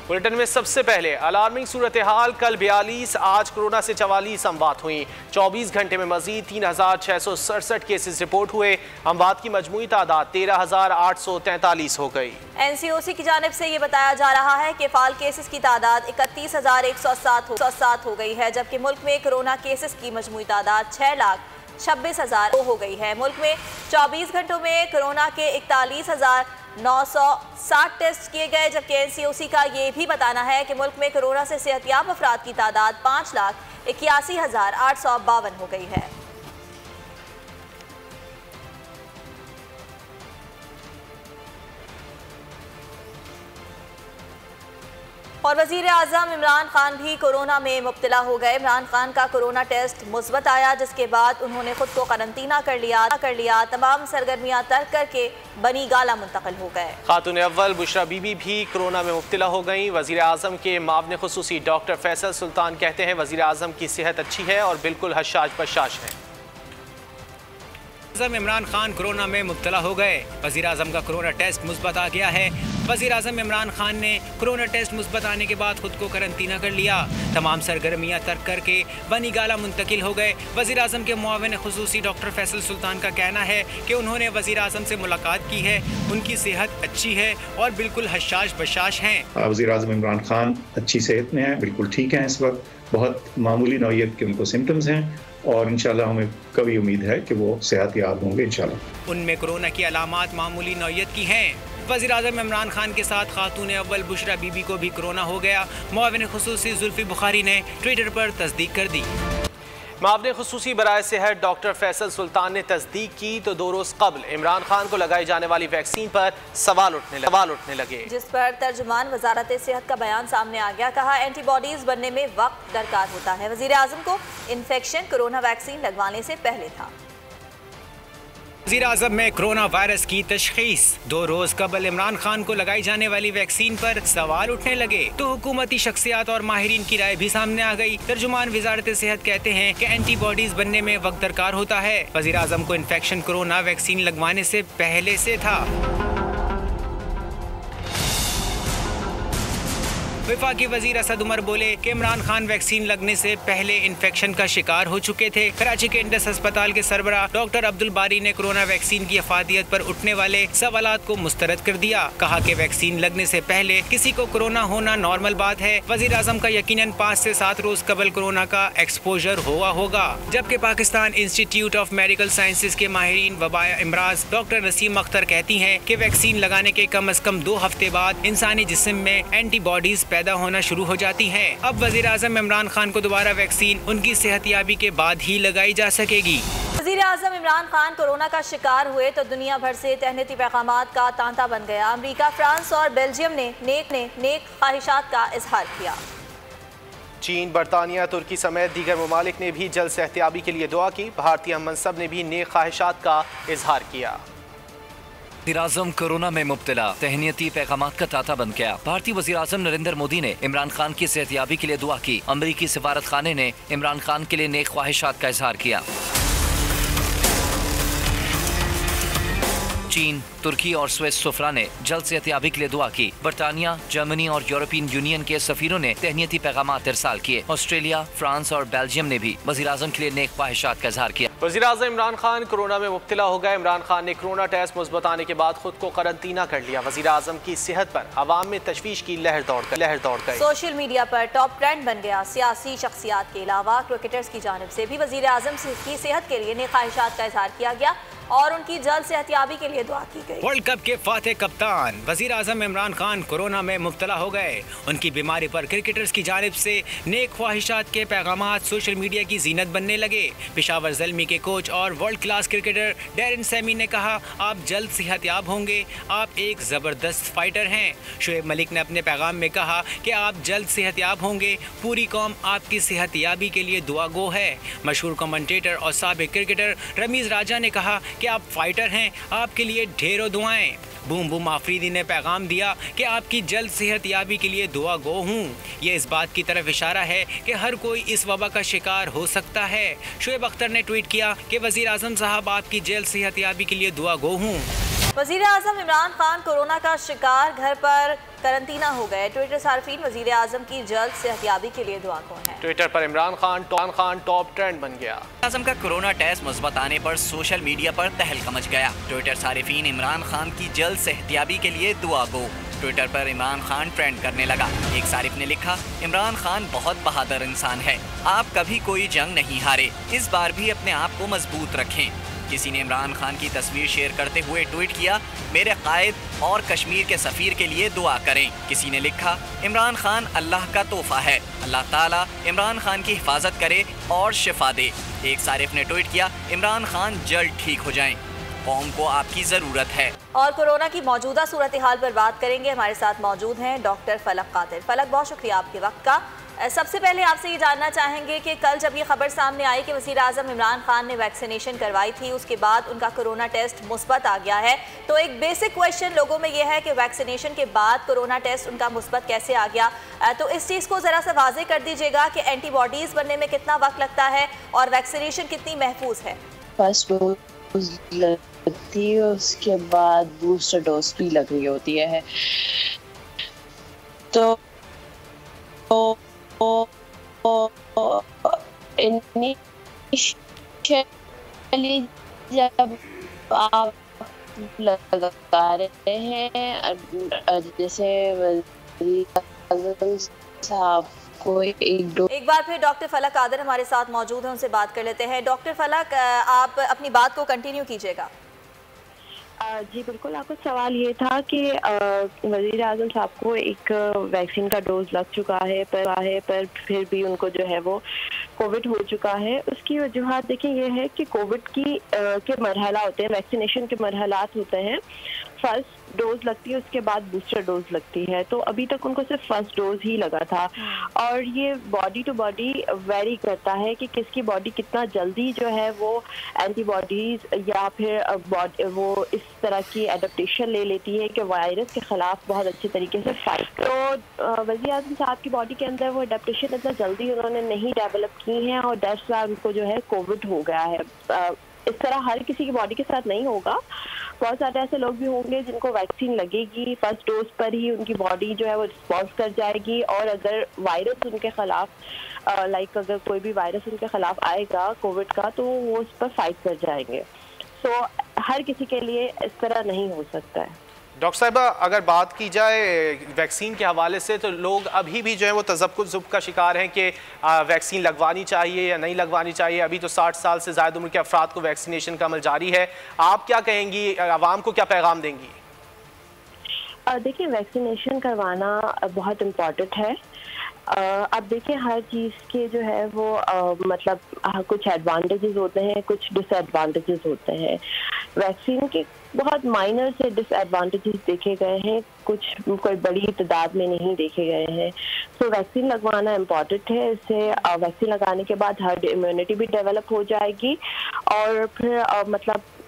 Bulletin में सबसे पहले अलार्मिंग सूरत हाल। कल 42, आज कोरोना से 44 अमवात हुई। 24 घंटे में मजीद 3667 केसेस रिपोर्ट हुए। अमवात की मजमूई तादाद 13843 हो गई। NCOC की जानिब से ये बताया जा रहा है कि फाल केसेस की तादाद 31107 हो गई है, जबकि मुल्क में कोरोना केसेस की मजमूई तादाद 6,26,000 हो गई है। मुल्क में 24 घंटों में कोरोना के 41,960 टेस्ट किए गए, जबकि NCOC का ये भी बताना है कि मुल्क में कोरोना से सेहतयाब अफराद की तादाद 5,81,852 हो गई है। और वज़ीर आज़म इमरान खान भी कोरोना में मुब्तला हो गए। इमरान खान का कोरोना टेस्ट मुस्बत आया, जिसके बाद उन्होंने खुद को करंतना कर लिया। तमाम सरगर्मियां तर्क करके बनी गाला मुंतकिल हो गए। खातून अव्वल बुशरा बीबी भी कोरोना में मुब्तला हो गई। वज़ीर आज़म के मावने खुसूसी डॉक्टर फैसल सुल्तान कहते हैं वज़ीर आज़म की सेहत अच्छी है और बिल्कुल हशाश बशाश है। इमरान खान कोरोना में मुब्तला हो गए। वज़ीर आज़म का कोरोना टेस्ट मुस्बत आ गया है। वज़ीर आज़म इमरान खान ने कोरोना टेस्ट मुस्बत आने के बाद खुद को करंतना कर लिया। तमाम सरगर्मियां तर्क करके बनी गाला मुंतकिल हो गए। वज़ीर आज़म के मुआविन खुसूसी डॉक्टर फैसल सुल्तान का कहना है कि उन्होंने वज़ीर आज़म से मुलाकात की है, उनकी सेहत अच्छी है और बिल्कुल हशाश बशाश हैं। वज़ीर आज़म इमरान खान अच्छी सेहत में हैं, बिल्कुल ठीक हैं। इस वक्त बहुत मामूली नौयत के उनको सिम्टम्स हैं और इंशाल्लाह हमें कभी उम्मीद है कि वो सेहतयाब होंगे इंशाल्लाह। उनमें कोरोना की अलामात मामूली नौयत की हैं। वज़ीर आज़म इमरान खान के साथ खातून अव्वल बुशरा बीबी को भी कोरोना हो गया। मुआविन खुसूसी जुल्फी बुखारी ने ट्विटर पर तस्दीक कर दी। मावने खुसूसी बराए सेहत डॉक्टर फैसल सुल्तान ने तस्दीक की तो 2 रोज़ कबल इमरान खान को लगाई जाने वाली वैक्सीन पर सवाल उठने लगे, जिस पर तर्जुमान वजारत सेहत का बयान सामने आ गया। कहा एंटीबॉडीज बनने में वक्त दरकार होता है। वज़ीर आज़म को इन्फेक्शन कोरोना वैक्सीन लगवाने से पहले था। वज़ीर आज़म में कोरोना वायरस की तशख़ीस। 2 रोज कबल इमरान खान को लगाई जाने वाली वैक्सीन पर सवाल उठने लगे तो हुकूमती शख्सियात और माहिरीन की राय भी सामने आ गई। तर्जुमान वजारत सेहत कहते हैं कि एंटीबॉडीज बनने में वक्त दरकार होता है। वज़ीर आज़म को इन्फेक्शन कोरोना वैक्सीन लगवाने से पहले से था। वफाकी वजीर असद उमर बोले कि इमरान खान वैक्सीन लगने से पहले इन्फेक्शन का शिकार हो चुके थे। कराची के इंडस अस्पताल के सरबराह डॉक्टर अब्दुल बारी ने कोरोना वैक्सीन की अफादियत पर उठने वाले सवालात को मुस्तरद कर दिया। कहा कि वैक्सीन लगने से पहले किसी को कोरोना होना नॉर्मल बात है। वजीर आज़म का यकीनन 5 से 7 रोज कबल कोरोना का एक्सपोजर हुआ होगा। जबकि Pakistan institute of medical sciences के माहिरीन वबाया इमराज डॉक्टर नसीम अख्तर कहती हैं कि वैक्सीन लगाने के कम अज कम 2 हफ्ते बाद इंसानी जिस्म में एंटीबॉडीज पैदा होना शुरू हो जाती हैं। अब वज़ीर आज़म इमरान खान को दोबारा वैक्सीन उनकी सेहतयाबी के बाद ही लगाई जा सकेगी। वज़ीर आज़म इमरान खान कोरोना का शिकार हुए तो दुनिया भर से तहनीती पैगामात का तांता बन गया। अमेरिका, फ्रांस और बेल्जियम ने नेक ख्वाहिशात का इजहार किया। चीन, बरतानिया, तुर्की समेत दीगर ममालिक ने भी जल्द सेहतयाबी के लिए दुआ की। भारतीय मनसब ने भी नेक ख्वाहिशात का इजहार किया। वज़ीर आज़म कोरोना में मुब्तला, तहनीती पैगामात का तांता बन गया। भारतीय वज़ीर आज़म नरेंद्र मोदी ने इमरान खान की सेहतयाबी के लिए दुआ की। अमरीकी सफारत खाने ने इमरान खान के लिए नेक ख्वाहिशात का इजहार किया। चीन, तुर्की और स्विस सफरा ने जल्द सेहतयाबी के लिए दुआ की। बरतानिया, जर्मनी और यूरोपियन यूनियन के सफीरों ने तहनीती पैगामात इरसाल किए। ऑस्ट्रेलिया, फ्रांस और बेल्जियम ने भी वज़ीर आज़म के लिए नेक ख्वाहिशात का इजहार किया। वज़ीर आज़म इमरान खान कोरोना में मुब्तला हो गए। इमरान खान ने कोरोना टेस्ट मुस्बत आने के बाद खुद को करंतना कर लिया। वज़ीर आज़म की सेहत पर अवाम में तशवीश की लहर दौड़ गई। सोशल मीडिया पर टॉप ट्रेंड बन गया। सियासी शख्सियात के अलावा क्रिकेटर्स की जानिब से भी वज़ीर आज़म की सेहत के लिए नेक ख्वाहिशात का इजहार किया गया और उनकी जल्द सेहतयाबी के लिए दुआ की गई। वर्ल्ड कप के फातेह कप्तान वज़ीर आज़म इमरान खान कोरोना में मुब्तला हो गए। उनकी बीमारी पर क्रिकेटर्स की जानिब से नेक ख्वाहिशात के पैगामात सोशल मीडिया की जीनत बनने लगे। पेशावर ज़ल्मी के कोच और world class cricketer Darren Sammy ने कहा, आप जल्द सेहतयाब होंगे, आप एक ज़बरदस्त फाइटर हैं। शुएब मलिक ने अपने पैगाम में कहा कि आप जल्द सेहतयाब होंगे, पूरी कौम आपकी सेहतयाबी के लिए दुआ गो है। मशहूर कमेंटेटर और साबिक क्रिकेटर रमीज़ राजा ने कहा कि आप फाइटर हैं, आपके लिए ढेरों दुआएं। बूम बूम आफरीदी ने पैगाम दिया कि आपकी जल्द सेहतयाबी के लिए दुआ गो हूँ। ये इस बात की तरफ इशारा है कि हर कोई इस वबा का शिकार हो सकता है। शुएब अख्तर ने ट्वीट किया कि वज़ीर आज़म साहब आपकी जल्द सेहतयाबी के लिए दुआ गो हूँ। वज़ीर आज़म इमरान खान कोरोना का शिकार, घर पर करंतना हो गए। ट्विटर सार्फिन, वजीर आजम की जल्द सेहतयाबी के लिए दुआ को है। ट्विटर पर इमरान खान टॉप ट्रेंड बन गया। आजम का कोरोना टेस्ट मुस्बत आने पर सोशल मीडिया पर तहलका मच गया। ट्विटर सारिफीन इमरान खान की जल्द सेहतयाबी के लिए दुआ गो। ट्विटर पर इमरान खान ट्रेंड करने लगा। एक सारिफ ने लिखा, इमरान खान बहुत बहादुर इंसान है, आप कभी कोई जंग नहीं हारे, इस बार भी अपने आप को मजबूत रखें। किसी ने इमरान खान की तस्वीर शेयर करते हुए ट्वीट किया, मेरे कायद और कश्मीर के सफ़ीर के लिए दुआ करें। किसी ने लिखा, इमरान खान अल्लाह का तोहफा है, अल्लाह ताला इमरान खान की हिफाजत करे और शिफा दे। एक सारिफ ने ट्वीट किया, इमरान खान जल्द ठीक हो जाएं, कौम को आपकी ज़रूरत है। और कोरोना की मौजूदा सूरत हाल पर बात करेंगे। हमारे साथ मौजूद हैं डॉक्टर फलक कादिर। फलक, बहुत शुक्रिया आपके वक्त का। सबसे पहले आपसे ये जानना चाहेंगे कि कल जब ये खबर सामने आई कि वज़ीर आज़म इमरान खान ने वैक्सीनेशन करवाई थी, उसके बाद उनका कोरोना टेस्ट मुस्बत आ गया है, तो एक बेसिक क्वेश्चन लोगों में ये है कि वैक्सीनेशन के बाद कोरोना टेस्ट उनका मुस्बत कैसे आ गया? तो इस चीज़ को ज़रा सा वाज़े कर दीजिएगा कि एंटीबॉडीज़ बनने में कितना वक्त लगता है और वैक्सीनेशन कितनी महफूज है? फर्स्ट डोज लगती है, उसके बाद बूस्टर डोज भी लग रही होती है। तो इनिशियली जब आप लगा रहे हैं, जैसे साहब को एक बार फिर डॉक्टर फलक कादिर हमारे साथ मौजूद हैं, उनसे बात कर लेते हैं। डॉक्टर फलक, आप अपनी बात को कंटिन्यू कीजिएगा। जी बिल्कुल, आपका सवाल ये था कि वज़ीर आज़म साहब को एक वैक्सीन का डोज लग चुका है पर फिर भी उनको जो है वो कोविड हो चुका है। उसकी वजूहत देखिए ये है कि कोविड के मरहला होते हैं, वैक्सीनेशन के मरहलात होते हैं। फर्स्ट डोज लगती है, उसके बाद बूस्टर डोज लगती है। तो अभी तक उनको सिर्फ फर्स्ट डोज ही लगा था और ये बॉडी टू बॉडी वेरी करता है कि किसकी बॉडी कितना जल्दी जो है वो एंटीबॉडीज या फिर वो इस तरह की एडेप्टेशन ले लेती है कि वायरस के खिलाफ बहुत अच्छे तरीके से फाइट। तो वज़ीर आज़म साहब की बॉडी के अंदर वो एडेप्टेशन इतना जल्दी उन्होंने नहीं डेवलप की है और दैट्स व्हाई उनको जो है कोविड हो गया है। इस तरह हर किसी की बॉडी के साथ नहीं होगा, बहुत सारे ऐसे लोग भी होंगे जिनको वैक्सीन लगेगी, फर्स्ट डोज पर ही उनकी बॉडी जो है वो रिस्पॉन्स कर जाएगी और अगर वायरस उनके खिलाफ अगर कोई भी वायरस उनके खिलाफ आएगा कोविड का, तो वो उस पर फाइट कर जाएंगे। सो हर किसी के लिए इस तरह नहीं हो सकता है। डॉक्टर साहिबा, अगर बात की जाए वैक्सीन के हवाले से, तो लोग अभी भी जो है वो तज़ब्ज़ुब का शिकार हैं कि वैक्सीन लगवानी चाहिए या नहीं लगवानी चाहिए। अभी तो 60 साल से ज़्यादा उम्र के अफराद को वैक्सीनेशन का अमल जारी है। आप क्या कहेंगी, आवाम को क्या पैगाम देंगी? देखिए, वैक्सीनेशन करवाना बहुत इम्पॉर्टेंट है। अब देखिए, हर चीज़ के जो है वो कुछ एडवांटेजेस होते हैं, कुछ डिसएडवांटेजेस होते हैं। वैक्सीन के बहुत माइनर से डिसएडवांटेजेस देखे गए हैं, कुछ कोई बड़ी तादाद में नहीं देखे गए हैं। तो वैक्सीन लगवाना इम्पॉर्टेंट है। इससे वैक्सीन लगाने के बाद हर्ड इम्यूनिटी भी डेवलप हो जाएगी और फिर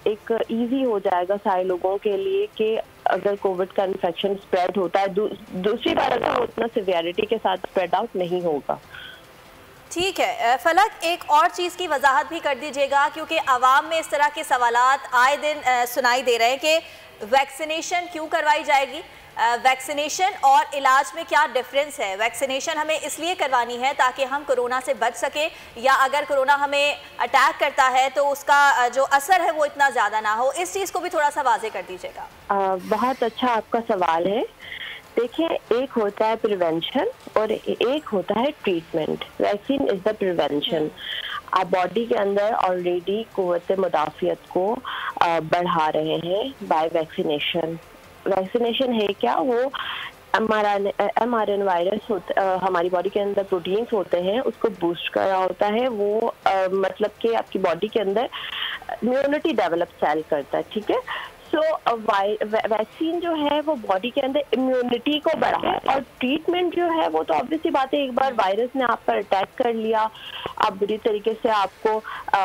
एक इजी हो जाएगा सारे लोगों के लिए कि अगर कोविड का इन्फेक्शन स्प्रेड होता है, दूसरी बार अगर वो उतना सिवियरिटी के साथ स्प्रेड आउट नहीं होगा। ठीक है फलक, एक और चीज़ की वजाहत भी कर दीजिएगा, क्योंकि आवाम में इस तरह के सवालात आए दिन सुनाई दे रहे हैं कि वैक्सीनेशन क्यों करवाई जाएगी, वैक्सीनेशन और इलाज में क्या डिफरेंस है। वैक्सीनेशन हमें इसलिए करवानी है ताकि हम कोरोना से बच सके, या अगर कोरोना हमें अटैक करता है तो उसका जो असर है वो इतना ज़्यादा ना हो। इस चीज़ को भी थोड़ा सा वाजे कर दीजिएगा। बहुत अच्छा आपका सवाल है। देखिए, एक होता है प्रिवेंशन और एक होता है treatment. Vaccine is the prevention. आप बॉडी के अंदर ऑलरेडी कुव्वत मुदाफ़ियत को बढ़ा रहे हैं बाय वैक्सीनेशन। वैक्सीनेशन है क्या? वो mRNA वायरस हमारी बॉडी के अंदर प्रोटीन्स होते हैं, उसको बूस्ट कर रहा होता है। वो कि आपकी बॉडी के अंदर इम्यूनिटी डेवलप सेल करता है। ठीक है, सो वैक्सीन जो है वो बॉडी के अंदर इम्यूनिटी को बढ़ाता है और ट्रीटमेंट जो है वो तो ऑब्वियसली बात है, एक बार वायरस ने आप पर अटैक कर लिया, आप बुरी तरीके से आपको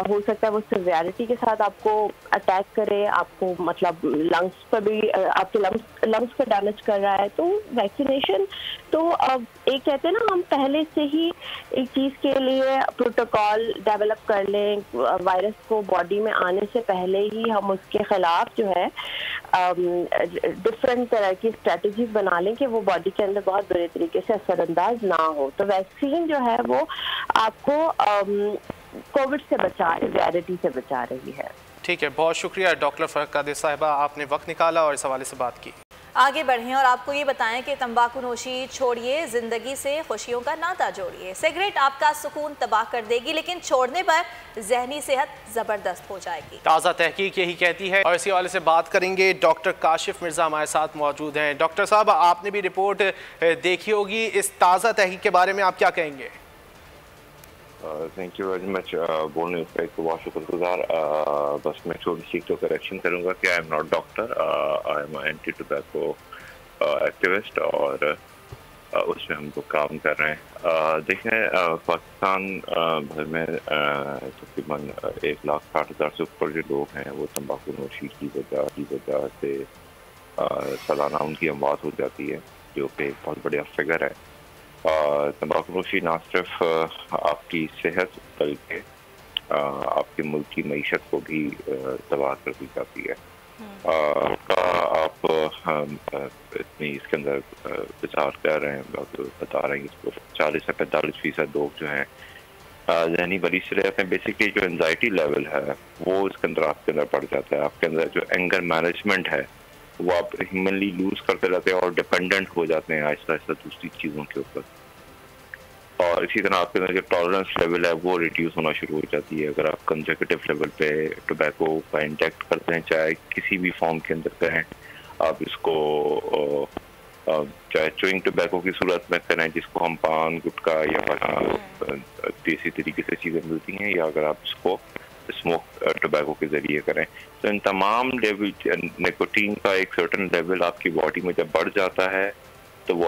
हो सकता है वो सिवियरिटी के साथ आपको अटैक करे, आपको लंग्स पर भी आपके लंग्स को डैमेज कर रहा है। तो वैक्सीनेशन तो एक कहते हैं ना, हम पहले से ही एक चीज़ के लिए प्रोटोकॉल डेवलप कर लें, वायरस को बॉडी में आने से पहले ही हम उसके खिलाफ जो है डिफरेंट तरह की स्ट्रेटजीज बना लें कि वो बॉडी के अंदर बहुत बुरे तरीके से असरअंदाज ना हो। तो वैक्सीन जो है वो आपको कोविड से बचा रही, वायरटी से बचा रही है। ठीक है, बहुत शुक्रिया डॉक्टर फरकादे साहिबा, आपने वक्त निकाला और इस हवाले से बात की। आगे बढ़ें और आपको ये बताएं कि तंबाकू नोशी छोड़िए, जिंदगी से खुशियों का नाता जोड़िए। सिगरेट आपका सुकून तबाह कर देगी, लेकिन छोड़ने पर जहनी सेहत जबरदस्त हो जाएगी। ताज़ा तहकीक यही कहती है और इसी हवाले से बात करेंगे। डॉक्टर काशिफ मिर्जा हमारे साथ मौजूद हैं। डॉक्टर साहब, आपने भी रिपोर्ट देखी होगी, इस ताज़ा तहकीक के बारे में आप क्या कहेंगे? Thank you very much. बोलने का एक बहुत शुक्रगुजार। बस मैं छोटी सी तो करेक्शन करूँगा कि I am not doctor, I am anti tobacco activist और उसमें हम लोग काम कर रहे हैं। देखें, पाकिस्तान भर में तकरीबन 1,60,000 से ऊपर जो लोग हैं वो तंबाकू नोशी की वजह से सालाना उनकी अमवात हो जाती है, जो कि एक बहुत बढ़िया फिगर है। तंबाकू नोशी ना सिर्फ आपकी सेहत बल्कि आपके मुल्क की मईशत को भी तबाह कर दी जाती है। आप इतनी इसके अंदर विचार कर रहे हैं, बता रहे हैं इसको 40 से 45% लोग जो हैं जहनी मरीज से रहते हैं। बेसिकली जो एंजाइटी लेवल है वो इसके अंदर आपके अंदर बढ़ जाता है। आपके अंदर जो एंगर मैनेजमेंट है वो आप ह्यूमनली लूज करते रहते हैं और डिपेंडेंट हो जाते हैं आहिस्ता आहिस्ता दूसरी चीज़ों के ऊपर। और इसी तरह आपके अंदर जो टॉलरेंस लेवल है वो रिड्यूस होना शुरू हो जाती है। अगर आप कंसेक्यूटिव लेवल पे टोबैको का इंटेक्ट करते हैं, चाहे किसी भी फॉर्म के अंदर करें, आप इसको चाहे चुइंग टोबैको की सूरत में करें जिसको हम पान गुटखा या देसी तरीके से चीज़ें मिलती हैं, या अगर आप इसको स्मोक टोबैको के जरिए करें, तो इन तमाम लेवल निकोटीन का एक सर्टन लेवल आपकी बॉडी में जब बढ़ जाता है तो वो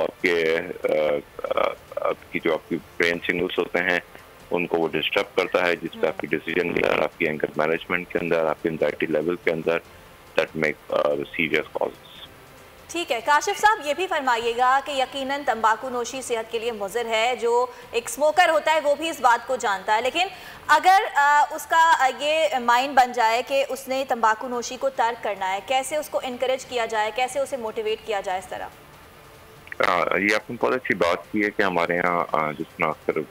आपकी जो आपकी ब्रेन सिग्नल्स होते हैं उनको वो डिस्टर्ब करता है, जिससे आपकी डिसीजन मेकर, आपकी एंगर मैनेजमेंट के अंदर, आपकी एंजाइटी लेवल के अंदर दैट मेक सीरियस कॉजेस। ठीक है काशिफ साहब, ये भी फरमाइएगा कि यकीनन तंबाकू नोशी सेहत के लिए मुज़र है। जो एक स्मोकर होता है वो भी इस बात को जानता है, लेकिन अगर उसका ये माइंड बन जाए कि उसने तंबाकू नोशी को तर्क करना है, कैसे उसको इनकरेज किया जाए, कैसे उसे मोटिवेट किया जाए इस तरह? ये आपने बहुत अच्छी बात की है कि हमारे यहाँ जिस तरह अक्सर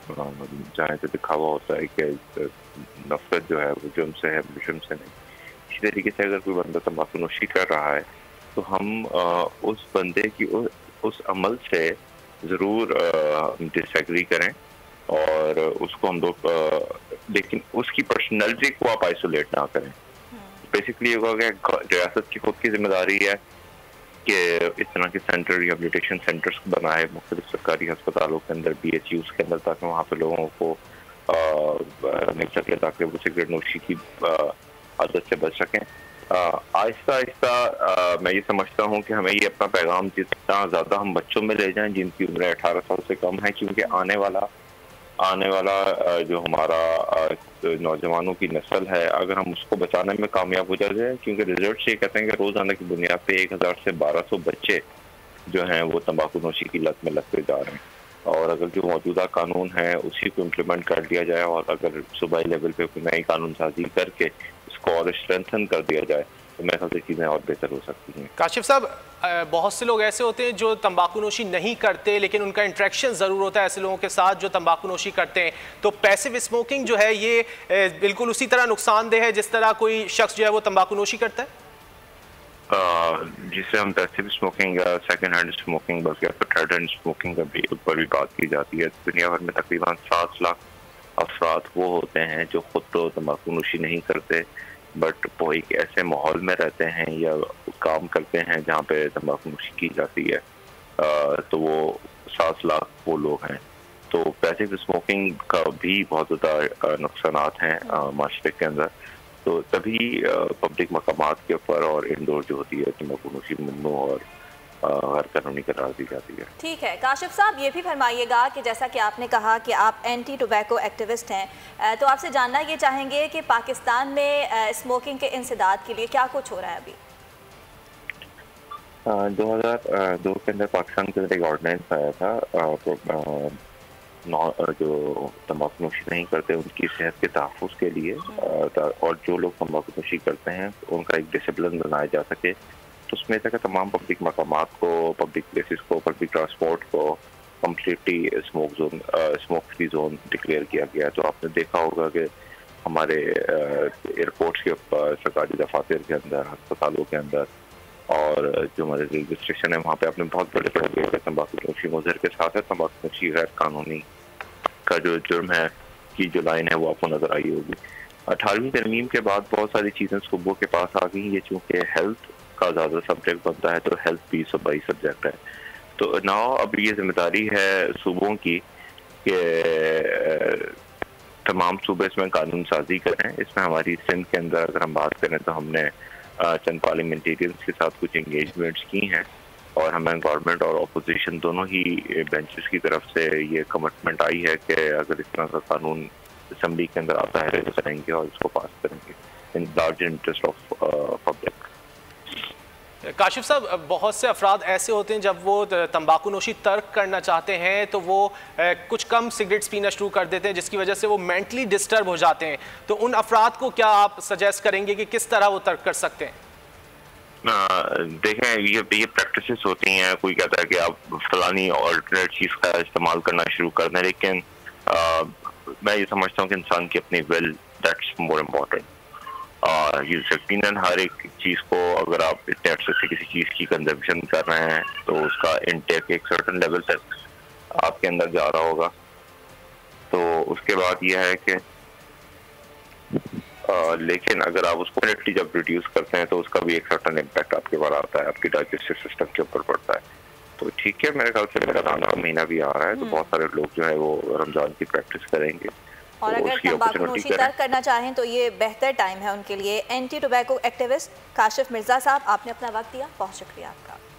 जाने से दिखावा होता है कि नफरत जो है वो जुर्म से है, मुजरिम से नहीं। इसी तरीके से अगर कोई बंदा तंबाकू नोशी कर रहा है तो हम उस बंदे की उस अमल से ज़रूर डिसएग्री करें और उसको हम लोग लेकिन उसकी पर्सनैलिटी को आप आइसोलेट ना करें। बेसिकली ये होगा कि रियासत की खुद की जिम्मेदारी है कि इस तरह के सेंटर, रिहेबिलिटेशन सेंटर्स बनाए मुख्तलिफ सरकारी अस्पतालों के अंदर, BHUs के अंदर, ताकि वहाँ पे लोगों को मिल सके, ताकि वो सिगरेट नोशी की आदत से बच सकें। आहिस्ता आहिस्ता मैं ये समझता हूँ कि हमें ये अपना पैगाम जितना ज़्यादा हम बच्चों में ले जाएं जिनकी उम्र 18 साल से कम है, क्योंकि आने वाला जो हमारा नौजवानों की नस्ल है, अगर हम उसको बचाने में कामयाब हो जाए, क्योंकि रिजल्ट ये कहते हैं कि रोज़ाना की बुनियाद पे 1000 से 1200 बच्चे जो हैं वो तंबाकू नोशी की लत में लगते जा रहे हैं। और अगर जो मौजूदा कानून है उसी को इम्प्लीमेंट कर दिया जाए और अगर सूबाई लेवल पे कोई नई कानून साजी करके इसको और स्ट्रेंथन कर दिया जाए तो मेरे ख्याल से चीज़ें और बेहतर हो सकती हैं। काशिफ साहब, बहुत से लोग ऐसे होते हैं जो तंबाकू नोशी नहीं करते लेकिन उनका इंटरेक्शन ज़रूर होता है ऐसे लोगों के साथ जो तंबाकू नोशी करते हैं, तो पैसिव स्मोकिंग जो है ये बिल्कुल उसी तरह नुकसानदेह है जिस तरह कोई शख्स जो है वो तंबाकू नोशी करता है? जिसे हम पैसिव स्मोकिंग या सेकेंड हैंड स्मोकिंग बल्कि थर्ड हैंड स्मोकिंग पर भी बात की जाती है। दुनिया भर में तकरीबन 7 लाख अफराद वो होते हैं जो खुद तो तंबाकू नोशी नहीं करते बट वो एक ऐसे माहौल में रहते हैं या काम करते हैं जहाँ पे तंबाकू नोशी की जाती है, तो वो 7 लाख वो लोग हैं। तो पैसिव स्मोकिंग का भी बहुत ज़्यादा नुकसानात हैं माशरे के अंदर, तो तभी पब्लिक मकामात के ऊपर और इंडोर जो होती है तंबाकू नोशी ममनू और हर कानूनी करार दी जाती है। ठीक है काशिफ साहब, ये भी फरमाइएगा कि जैसा कि आपने कहा कि आप एंटी टोबैको एक्टिविस्ट हैं, तो आपसे जानना ये चाहेंगे कि पाकिस्तान में स्मोकिंग के इंसदाद के लिए क्या कुछ हो रहा है अभी? 2002 के अंदर पाकिस्तान के अंदर एक ऑर्डिनेंस आया था जो तंबाकूनोशी नहीं करते उनकी सेहत के तहफ़्फ़ुज़ के लिए, और जो लोग तंबाकूनोशी करते हैं उनका एक डिसिप्लिन बनाया जा सके। तो उसमें तक तमाम पब्लिक मकामात को, पब्लिक प्लेसेस को, पब्लिक ट्रांसपोर्ट को completely smoke free zone declare किया गया। तो आपने देखा होगा कि हमारे एयरपोर्ट्स के ऊपर, सरकारी दफातर के अंदर, अस्पतालों के अंदर और जो हमारे रेलवे स्टेशन है वहाँ पे आपने बहुत बड़े बड़े तंबाकूनोशी मुज़र के साथ है तंबाकूनोशी गैर कानूनी का जो जुर्म है की जो लाइन है वो आपको नजर आई होगी। 18वीं तरमीम के बाद बहुत सारी चीज़ें सूबों के पास आ गई। ये चूँकि हेल्थ का ज़्यादा सब्जेक्ट बनता है तो हेल्थ भी सूबाई सब्जेक्ट है। तो नाउ अब ये जिम्मेदारी है सूबों की कि तमाम सूबे इसमें कानून साजी करें। इसमें हमारी सिंध के अंदर अगर हम बात करें तो हमने चंद पार्लियामेंटेरियंस के साथ कुछ इंगेजमेंट्स की हैं और हमें गवर्नमेंट और अपोजिशन दोनों ही बेंचेस की तरफ से ये कमिटमेंट आई है कि अगर इस तरह का कानून असम्बली के अंदर आता है तो करेंगे और इसको पास करेंगे in large interest of public. Kashif साहब, बहुत से अफराद ऐसे होते हैं जब वो तंबाकूनोशी तर्क करना चाहते हैं तो वो कुछ कम सिगरेट्स पीना शुरू कर देते हैं जिसकी वजह से वो मेंटली डिस्टर्ब हो जाते हैं। तो उन अफराद को क्या आप सजेस्ट करेंगे कि किस तरह वो तर्क कर सकते हैं? देखें, ये प्रैक्टिसेस होती हैं। कोई कहता है कि आप फलानी ऑल्टरनेट चीज़ का इस्तेमाल करना शुरू कर दें, लेकिन मैं ये समझता हूँ कि इंसान की अपनी विल, दैट्स मोर इम्पोर्टेंट। यकीनन हर एक चीज़ को अगर आप इतने अर्से से किसी चीज़ की कंजम्पशन कर रहे हैं तो उसका इनटेक एक सर्टन लेवल तक आपके अंदर जा रहा होगा। तो उसके बाद यह है कि लेकिन अगर आप उसको डायरेक्टली जब रिड्यूस करते हैं तो उसका भी एक सर्टन इम्पैक्ट आपके ऊपर आता है, आपकी डाइजेस्टिव सिस्टम के ऊपर पड़ता है। तो ठीक है, मेरे ख्याल से रमजान का महीना भी आ रहा है तो बहुत सारे लोग जो है वो रमजान की प्रैक्टिस करेंगे। और अगर तंबाकूनोशी तर्क करना चाहें तो ये बेहतर टाइम है उनके लिए। Anti tobacco activist Kashif Mirza साहब, आपने अपना वक्त दिया, बहुत शुक्रिया आपका।